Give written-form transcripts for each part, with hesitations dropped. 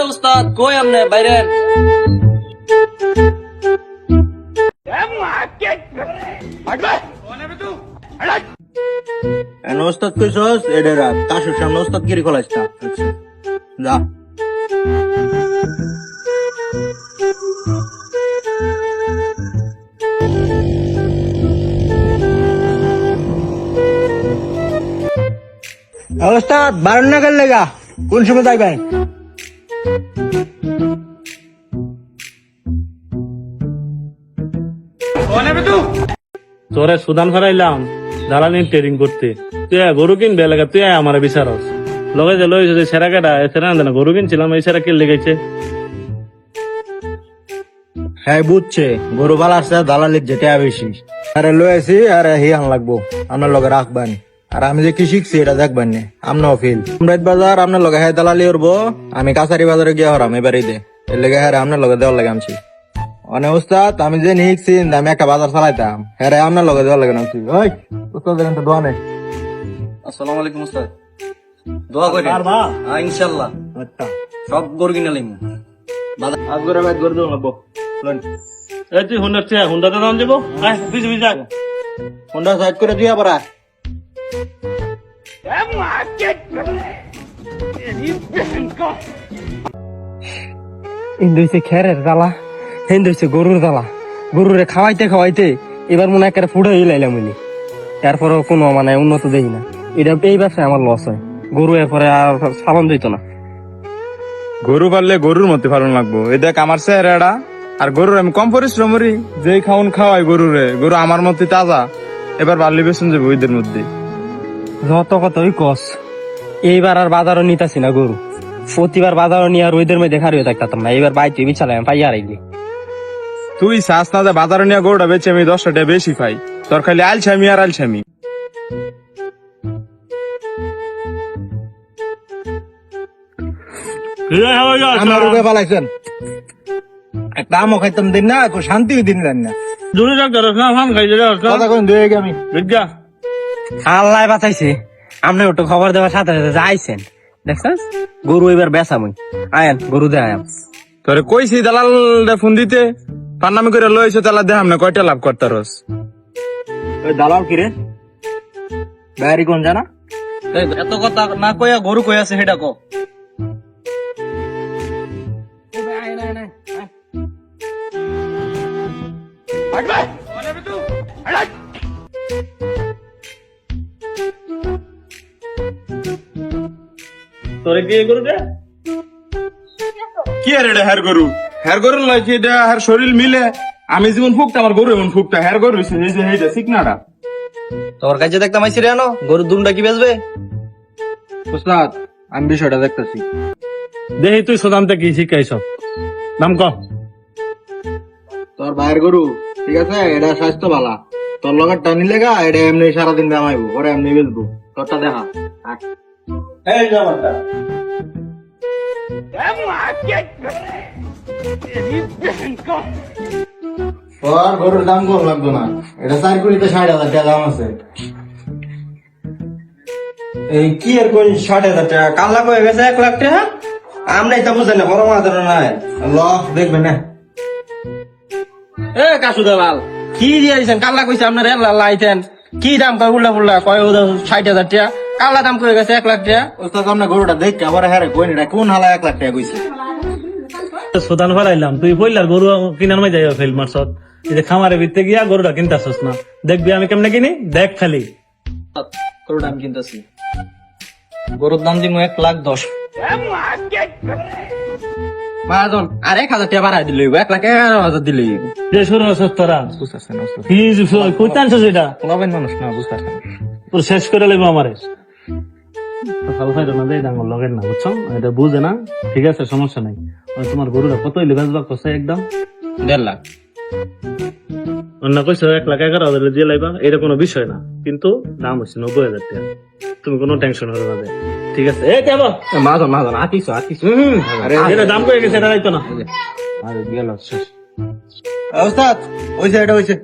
উস্তাদ কই আমনে বাইরে? ওস্তাদ কইছস এটা রাত কাশুর সামনে ওস্তাদ গিরি খোলাইস না। আচ্ছা যা। ওস্তাদ বারণ না করলে গা কোন সময় যাইবেন? তোরে সুদান ফেরাইলাম দালালি ট্রেডিং করতে, তুই গরু কিনবে এলাকা, তুই আমার বিচারস লগে যে লইছে যে সেরা কাটা সেরা না গরু কিনছিলাম, এই সেরা কে লেগেছে? হ্যাঁ বুঝছে গরু বালা আসছে দালালির যেটা বেশি। আরে লয়েছি আরে হিয়ান লাগবো আপনার লগে রাখবেন। আর আমি যে কি শিখছি এটা দেখবেন না আমরাও ফিল আমরাত বাজার আপনার লগে হ্যাঁ দালালি করবো, আমি কাছারি বাজারে গিয়ে হরাম এবারে দে এর লেগে হ্যাঁ আপনার লগে দেওয়ার লাগে আনছি। অনে উস্তাদ আমি যে নিচ্ছি আমি একটা বাজার চালাইতাম হ্যাঁ আপনার লগে দেওয়ার লাগে নামছি। ওই উস্তাদ তো দোয়া নেই। আসসালামু আলাইকুম উস্তাদ, দোয়া করি ইনশাআল্লাহ আচ্ছা সব গরু কিনে লাইম। আজগরে ভাই গরু দেওয়া লাগবো। এই তুই হুন্ডাতে দাম দেবো, বিজ বিজ হোন্ডা সাইড করে দিয়ে আবার হিন্দু খেরের জ্বালা, হিন্দু গরুর জ্বালা, গরুরে খাওয়াইতে খাওয়াইতে এবার মনে একটা ফুটাই লাইলাম উনি। এরপরেও কোনো মানে উন্নত দেখি না, এটা এই ব্যবসায় আমার লস হয়। গরু এরপরে আর সাবান দিত না। গরু পাললে গরুর মধ্যে পালন লাগবো। এই দেখ আমার চেহারাটা, আর গরুর আমি কম পরিশ্রম করি, যেই খাওন খাওয়াই গরুরে, গরু আমার মধ্যে তাজা। এবার বাড়লি বেসন যাবো ওইদের মধ্যে। যত কতই কস, এইবার আর বাজারও নিতাছি না গরু। প্রতিবার বাজারও নিয়ে আর ওইদের মধ্যে দেখা রয়ে থাকতাম না। এবার বাইতে বিছালাম পাই আর তুই চাস না যে বাজারে নিয়ে গরুটা বেচে আমি 10 টাকা বেশি পাই, তোর খালি আলছামি আর আলছামি। আমার রোগে পালাইছেন একটা আমও খাইতাম দিন না, শান্তিও দিন দেন না। কথা কোন দিয়ে আমি আল্লাহ বাঁচাইছে। আপনি ওটা খবর দেওয়ার সাথে সাথে যাইছেন, দেখছেন গরু এবার বেচামই। আয়ান গরু দে আয়াম। তোরে কইছি দালাল ফোন দিতে, পান্নামি করে লইছো তালা দেখাম না কয়টা লাভ করতারস। ওই দালাল কিরে বাইরে কোন জানা? এত কথা না কইয়া গরু কই আছে সেটা কো। তোরে কি গরু দে কি আর এটা হের গরু? হের গরু লাগছে এটা, হের শরীর মিলে। আমি যেমন ফুকটা আমার গরু এমন ফুকটা, হের গরু হইছে এই যে এইটা চিকনাটা। তোর কাছে দেখতাম আইছি রে আনো গরু দুমটা কি বেচবে? উস্তাদ আমি বিষয়টা দেখতেছি। দেখি তুই সুদানতে কি শিখাইছ, নাম ক। তোর ভাইয়ের গরু ঠিক আছে, এটা স্বাস্থ্য ভালা। তোর লগের টানি লেগা এটা এমনি সারাদিন দামাইবো, ওরা এমনি বেচবো। তোরটা দেখা এই যে আমারটা। তোর গরুর দাম কম লাগতো না, এটা 4 কোটিতে 60,000 টাকা দাম আছে। এই কি আর কোন 60,000 টাকা কাল্লা কয়ে গেছে 1 লাখ টাকা। আমরাই তো বুঝেন না, বড় মাদার নাই ল দেখবেন না এ কাসু দালাল কি দিয়েছেন? কাল্লা কইছে আপনার লাইতেন কি দাম কয় উল্টা পুল্টা কয় 60,000 টাকা, কাল্লা দাম কয়ে গেছে 1 লাখ টাকা। ওস্তাদ আপনার গরুটা দেখ আবার হ্যাঁ কই না কোন হালা 1 লাখ টাকা কইছে। সুদান ফেরাইলাম, তুই বললার গরু কিনার মাই যাই ফেল মারছত, এই যে খামারে ভিতরে গিয়া গরুটা কিনতাছস না। দেখবি আমি কেমনে কিনি, দেখ খালি। গরুর দাম কিনতেছি, গরুর দাম দিমু 1,10,000। মহাজন আর 1,000 টাকা বাড়াই দিলে 1 লাখ 11,000 দিলে যে শুরু হচ্ছে তোরা কি কইতে আনছিস এটা? পোলাবেন মানুষ না বুঝতে পারছেন। তোর শেষ করে লেবো আমারে। সকাল ফাইল না দেয় ডাঙ্গল লগের না, বুঝছো? এটা বুঝে না, ঠিক আছে সমস্যা নাই। তোমার গরুটা কত হইলে বেচবা কষ্ট একদম? 1.5 লাখ। অন্য কইছো 1,11,000 দিয়ে লাইবা, এটা কোনো বিষয় না, কিন্তু দাম হচ্ছে 90,000 টাকা। তুমি কোনো টেনশন হবে না, ঠিক আছে? এই যাবো মহাজন মহাজন আতিস আরে দাম কয়ে গেছে, এটা রাইতো না। আরে গেল শেষ। ওস্তাদ ওইছে এটা হইছে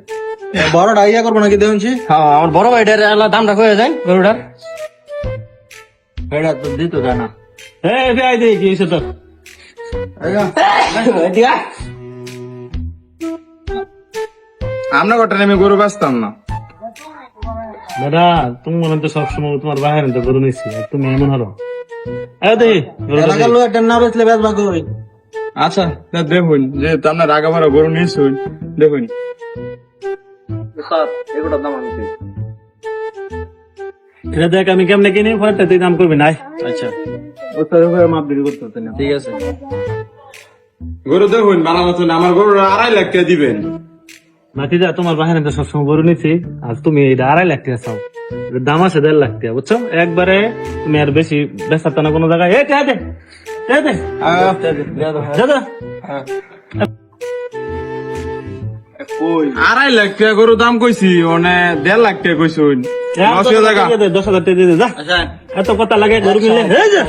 বড়টা ইয়া করবো নাকি দেখছি। হ্যাঁ আমার বড় ভাইটার দামটা কয়ে যায় গরুটার। এটা তো দিত জানা। এই কি হয়েছে তোর? আমরা কটা আমি গরু বাঁচতাম না। দাদা তুমি মনে তো সবসময় তোমার বাইরে তো গরু নিছি আর তুমি এমন হলো দেখি গরুটা এলাকার দেখি। লোক একটা না বেচলে বেচবা কই? আচ্ছা তা দেখুন যে আপনার রাগা ভাড়া গরু নিয়েছুন, দেখুন স্যার এগুলোর দাম আমি দিই। এটা দেখ আমি কেমনে কিনি পরে তুই দাম করবি নাই আচ্ছা ওর উপরে মাপ বিক্রি করতে হতো না। ঠিক আছে। গরু দেখুন ভালো মতন, আমার গরু 2.5 লাখ টাকা দিবেন। বাকি যা তোমার বাহিনী তো সবসময় গরু নিছি আর তুমি এটা 2.5 লাখ টাকা চাও, এটার দাম আছে 1.5 লাখ টাকা, বুঝছো? একবারে তুমি আর বেশি বেচাতে না কোনো জায়গায়। এই টাকা দে, টাকা দে, যা যা। 2.5 লাখ টাকা গরু দাম কইছি, মানে 1.5 লাখ টাকা কইছুন। 10,000 টাকা 10,000 টাকা দিয়ে দে, যা। আচ্ছা এত কথা লাগে গরু কিনলে, এই যা।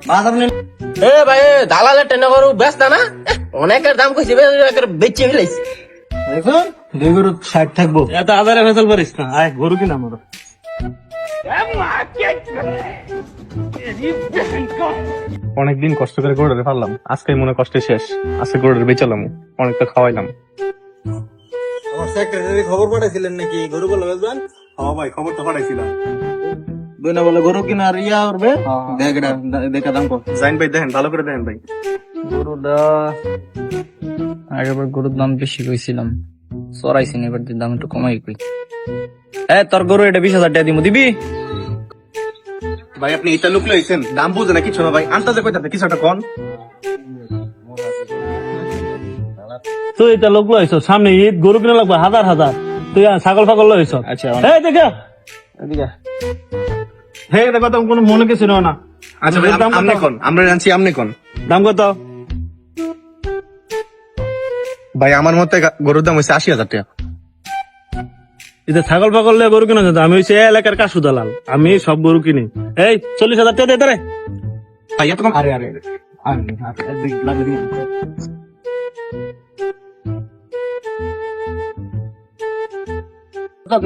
বাজার নিন। এ ভাই দালালে টেনে গরু ব্যস্ত না অনেকের দাম কইছে বেচে ফেলাইছে দেখুন 2 গরু 60 থাকবো। এত আদারে ফেসল পারিস না, আয় গরু কিনা আমার। অনেকদিন কষ্ট করে গরুরে পারলাম, আজকে মনে কষ্টে শেষ। আজকে গরুরে বেচালাম, অনেকটা খাওয়াইলাম। আমার সেক্রেটারি খবর পাঠাইছিলেন নাকি গরু গুলো বেচবেন? হ্যাঁ ভাই, খবর তো পাঠাইছিলাম। দুই না বলে গরু কিনার ইয়া করবে। দেখ এটা দেখা দাম কত। জাইন ভাই দেখেন, ভালো করে দেখেন ভাই। গরুটা আগেবার গরুর দাম বেশি কইছিলাম, চড়াইছি না, এবার দাম একটু কমাই কই। তোর গরু এটা 20,000 টাকা দিমু, দিবি? ভাই আপনি এটা লোক লইছেন, দাম বুঝে না কিছু না ভাই, আন্তাজে কইতাছে কিছু একটা কোন। তুই এটা লোক লইছ, সামনে ঈদ, গরু কিনা লাগবে হাজার হাজার, তুই ছাগল ফাগল লইছ। আচ্ছা এই দেখে এদিকে, হে এটা কথা কোনো মনে কিছু না। আচ্ছা ভাই, আমনে কোন? আমরা জানছি আমনে কোন? দাম কত? ভাই আমার মতে গরুর দাম হচ্ছে 80,000 টাকা। এটা ছাগল ফাগল লয়ে গরু কিনা যেত, আমি হচ্ছে এলাকার কাশু দালাল, আমি সব গরু কিনি। এই 40,000 টাকা দে রে। ভাই এত কম? আরে আরে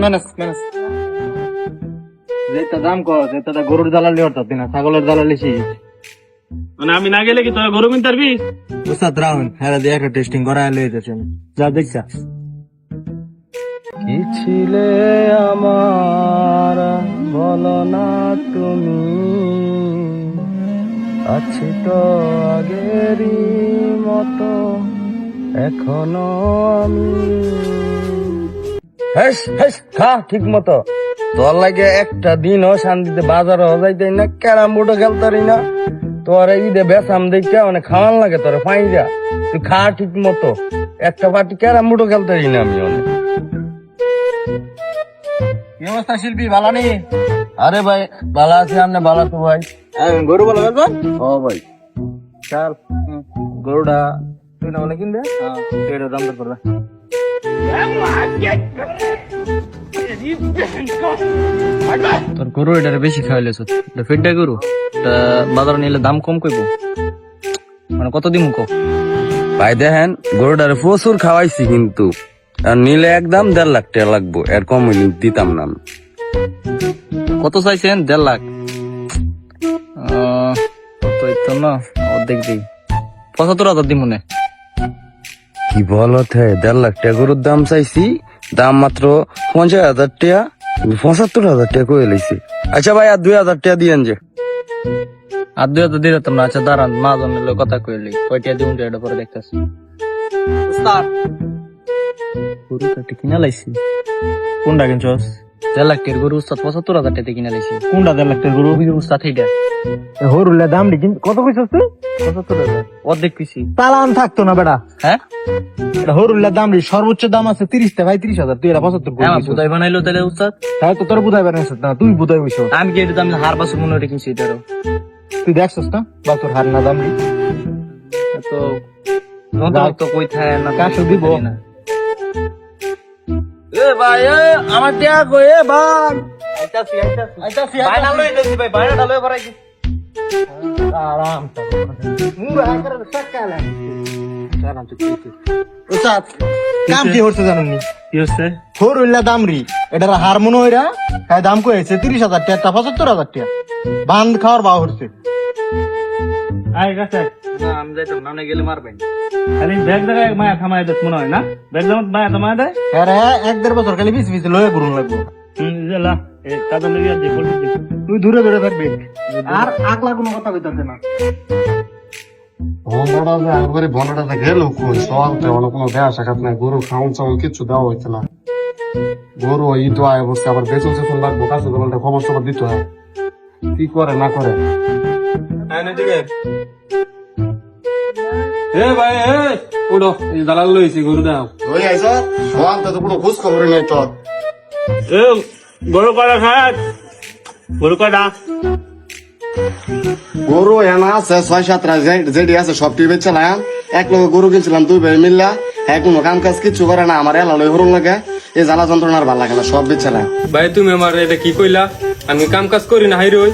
মেনেস মেনেস যেটা দাম কর, যেটা গরুর দালালি অর্থাৎ না ছাগলের দালালি শিখ। মানে আমি না গেলে কি তোরা গরু কিনতে পারবি? উস্তাদ রাহুল হ্যাঁ দিয়ে একটা টেস্টিং করা লয়ে যাচ্ছেন। যা দেখছা। কি ছিলে আমার বলো না তুমি, আছি তো আগেরই মতো এখনো আমি। হেস হেস খা ঠিক মতো, তোর লাগে একটা দিনও শান্তিতে বাজারও যাইতে না, ক্যারাম বোর্ডও খেলতারি না, তোর ঈদে বেসাম দেখতে অনেক খাওয়ান লাগে তোর ফাইজা। তুই খা ঠিক মতো, একটা পার্টি ক্যারাম বোর্ডও খেলতারি না আমি অনেক। কি অবস্থা শিল্পী, ভালো নেই? আরে ভাই ভালো আছি, আপনি ভালো তো ভাই? গরু ভালো বেচবেন? ও ভাই চল গরুটা তুই না বলে কিনবে, এটা দাম দর করবে। তোর গরু এটা বেশি খাওয়াইলেছ, এটা ফিডটা গরু, এটা বাজারে নিলে দাম কম কইব, মানে কত দিমু কো? ভাই দেখেন গরুটারে প্রচুর খাওয়াইছি, কিন্তু আর নিলে একদম 1.5 লাখ টাকা লাগবো, এর কম হইলে দিতাম না আমি। কত চাইছেন? 1.5 লাখ। কত তো না, অর্ধেক দিই, 75,000 দিমু নে। কি বলো থে, 1.5 লাখ টাকা গরুর দাম চাইছি, দাম মাত্র 50,000 টাকা, 75,000 টাকা কয়ে লাইছি। আচ্ছা ভাই আর 2,000 টাকা দিয়েন যে। আর 2,000 দিয়ে দিতাম না। আচ্ছা দাঁড়ান, মা জনের কথা কইলি, কয়টা দিমু এটা পরে দেখতেছি। গরু কাটি কিনা লাইছি, কোনটা কিনছস? 1.5 লাখ টাকার গরু উস্তাদ 75,000 টাকা কিনা লাইছি। কোনটা 1.5 লাখ টাকা গরু? উস্তাদ এইটা হরুল্লা দাম কিন্তু কত কইছস তুই? 75,000 অর্ধেক কইছি। চালান থাকতো না বেটা, হ্যাঁ এটা হরুল্লার দাম সর্বোচ্চ দাম আছে 30 টাকা, ভাই 30,000, তুই এটা 75 করে আমার দিছিস। বুধাই বানাইলো তাহলে উস্তাদ। তাই তো তোর বুঝাই বানাইছিস না, তুই বুঝাই হইছস। আমি কি এটা দাম হার বাসু মনে রে কিনছি এটারও। তুই দেখছস না বাসুর হার না দাম তো নদর তো কই থাকে না, কাশো দিব। না। এ ভাই এ আমার টিয়া কই, এ ভাই আইতাছি আইতাছি বাইনা লই দিছি ভাই, বাইনাটা লই পরাই কি আরাম তো মুরা করে সকালে আরাম তো ঠিক ওস্তাদ কাম কি হচ্ছে জানেন নি? কি হচ্ছে? হরুল্লা দাম রি এটার হার মনে হইরা হ্যাঁ দাম কইছে 30,000 টাকা, 75,000 টাকা বান্ধ খাওয়ার বা হচ্ছে। আয় কাছে না আমি যাইতাম না, আপনি গেলে মারবেন। খালি ব্যাগ জায়গায় মায়া থামায় দেয় মনে হয় না? ব্যাগ জায়গায় মায়া থামায় দেয়? আরে 1-1.5 বছর খালি বিচ বিচ লয়ে ঘুরুন লাগবো। লা এই কাজে লেগে আছে বলছি তুই দূরে দূরে থাকবি আর আগলা কোনো কথা কইতাছে না। ভন্ডাটা একবারে ভন্ডাটা গেল কোন সওয়াল তেমন কোনো দেয়া সাক্ষাৎ নাই, গরু খাউন চাউন কিছু দেওয়া হইছে না। গরু ঈদ আয় বসে আবার বেতন সেতন লাগবো, কাছে দোকানটা খবর সবর দিতে হয়, কি করে না করে। এ ভাই এ উঠো, এই দালাল লইছি গরু দাও। ওই আইস সওয়াল তো কোনো খোঁজ খবর নাই তোর। এ গরু কয়টা খায়? গরু কয়টা? গরু এনা আছে 6-7টা, যেটি আছে সব টিভি চালাম। এক লগে গরু কিনছিলাম 2 ভাই মিল্লা, হ্যাঁ কোনো কাম কাজ কিছু করে না, আমার এলা লই হরুন লাগে, এই জ্বালা যন্ত্রণার ভাল লাগে না, সব বেচালাম। ভাই তুমি আমার এটা কি কইলা? আমি কাম কাজ করি না হাইরে ওই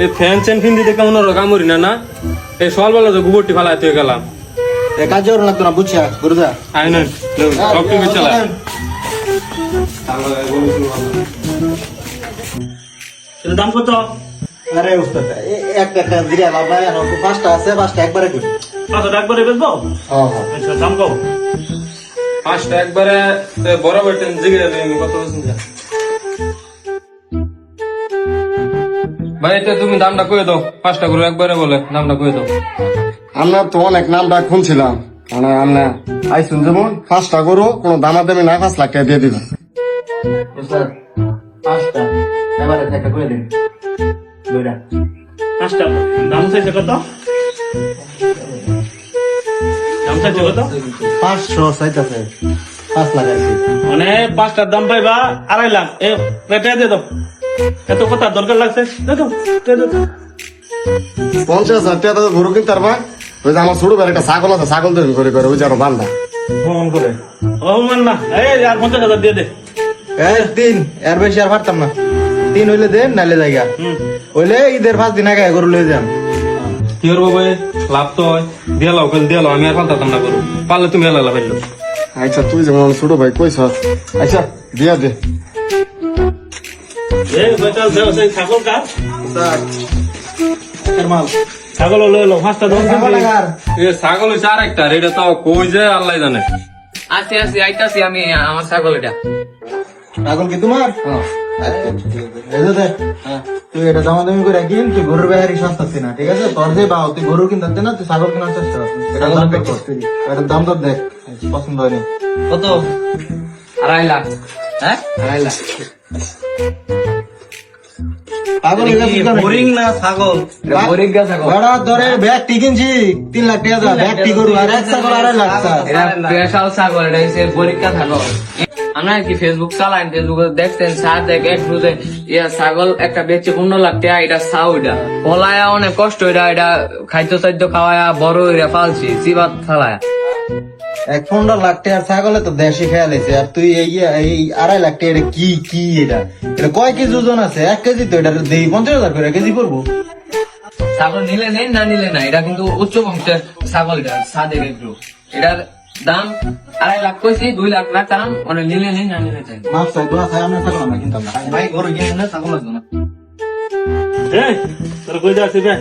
এই ফ্যান চ্যান ফিন দিতে কেমন কাম করি না না এই সকালবেলা তো গোবরটি ফালাইতে গেলাম। এ কাজ করুন লাগতো না, বুঝছা গরু যা। আই নয় সব টিভি চালা দাম কত? আরে উস্তাদ একটা দিরা লাভ নাই, আর 5টা আছে, 5টা একবারে কই। 500 টাকা করে বেচবো? হ্যাঁ হ্যাঁ। আচ্ছা দাম কত? 5টা একবারে বরাবর টেন জিগে কত বলছেন যা ভাই এটা তুমি দামটা কয়ে দাও। 5টা করে একবারে বলে দামটা কয়ে দাও। আমরা তো অনেক নাম ডাক শুনছিলাম, মানে আমরা আইসুন যেমন 5টা গরু কোনো দামাদামি না, 5 লাখ টাকা দিয়ে দিবেন। উস্তাদ 5টা এবারে একটা কই দিন। দুইটা 5টা দাম চাইছে কত? দাম চাইছে কত? 500 চাইতাছে, 5 লাখ আছে। মানে 5টার দাম পাইবা 2.5 লাখ। এ পেটে দিয়ে দাও। এত কথা দরকার লাগছে? দেখো 50,000 টাকা তো গরু কিনতে পারবা। ওই যে আমার ছোট ভাই একটা ছাগল আছে, ছাগল তৈরি করে ওই যে আরো বান্ধা। ফোন করে ও মান না, এই আর 50,000 দিয়ে দে। এই 3 এর বেশি আর পারতাম না। 3 হইলে দেন, নাইলে জায়গা হইলে ঈদের 5 দিন আগে গরু লয়ে যান। কি করবো ভাই, লাভ তো হয়। দিয়ে লাও দিয়ে লাও, আমি আর ফালতাম না করবো, পারলে তুমি এলা ফেললো। আচ্ছা তুই যেমন আমার ছোট ভাই কইস, আচ্ছা দিয়া দে। এ বেটাল দেও সেই ছাগল কাট। মাল ছাগল লয়ে লো 5টা দাম লাগার এ ছাগল হইছে আরেকটা, এটা তো কই যে আল্লাহ জানে। আসি আসি আইতাছি আমি, আমার ছাগল এটা। ছাগল কি তোমার? এই যে দেখ, তুই এটা দামাদামি করে কিন, তুই গরুর বেহারি সস্তাচ্ছি না, ঠিক আছে? তোর যে বাও তুই গরু কিনতে না, তুই ছাগল কেনার চেষ্টা কর। এটার দাম দর কর, এটার দাম দর দেখ, পছন্দ হয়নি। কত? 2.5 লাখ। হ্যাঁ 2.5 লাখ। ছাগল বোরিং না ছাগল, বোরিং গা ছাগল। বড় ধরে ব্যাগ টি কিনছি 3 লাখ টাকা দাও, ব্যাগ টি গরু আর এক ছাগল 2.5 লাখ টাকা। এটা স্পেশাল ছাগল, এটা হচ্ছে পরীক্ষা ছাগল। আমরা কি ফেসবুক চালাই, ফেসবুকে দেখতেন সার দেখ এক রুদে ইয়া ছাগল একটা বেচে 15 লাখ টাকা। এটা ছাউ, এটা পলায়া অনেক কষ্ট, এটা খাদ্য সাদ্য খাওয়ায়া বড় হইয়া পালছি চিবাত খালায়া। 1-15 লাখ টাকার ছাগলে তো দেশি খেয়াল হয়েছে, আর তুই এই 2.5 লাখ টাকা এটা কি কি এটা এটা কয় কেজি ওজন আছে? 1 কেজি তো এটা দেই 50,000 করে কেজি পড়বো। ছাগল নিলে নেই, না নিলে না। এটা কিন্তু উচ্চ বংশের ছাগল, এটা সাদের একটু। এটার দাম 2.5 লাখ কইছি, 2 লাখ না দাম। মানে নিলে নেই, না নিলে চাই। মাছ চাই দোয়া খাই আমরা ছাগল আমরা কিনতাম না। ভাই গরু কিনে না, ছাগল লাগবে না। এই তোর কই যাচ্ছে বে?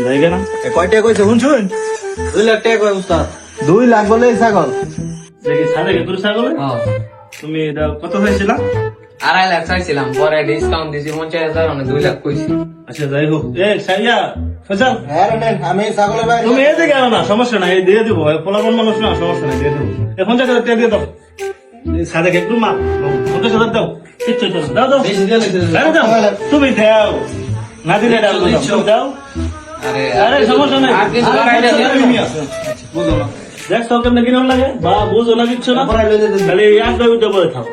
জায়গা না। কয় টাকা কইছে শুন? 2 লাখ টাকা কয় উস্তাদ। 2 লাখ বলে এই ছাগল। দেখি সাদে তোর ছাগল হ্যাঁ তুমি এটা কত হয়েছিল? 2.5 লাখ চাইছিলাম, পরে ডিসকাউন্ট দিছি 50,000, মানে 2 লাখ কইছি। আচ্ছা যাই হোক, এ সাইয়া ফজল হ্যাঁ রে নেন, আমি ছাগলের বাইরে তুমি এই দিকে আনো না, সমস্যা নাই, এই দিয়ে দিব। পোলাপন মানুষ না, সমস্যা নাই, দিয়ে দেবো। 50,000 টাকা দিয়ে দাও। সাদে একটু মাল 50,000 দাও, কিচ্ছু দাও দাও বেশি দিয়ে লাগছে। আরে দাও, তুমি দাও না দিলে দাও দাও। আরে আরে সমস্যা নাই, আর কিছু বাড়াইলে দিও। বুঝো না, দেখ তো কেমন কিরম লাগে বা বুঝো না কিচ্ছু না, খালি এক দুই বলে থাকো।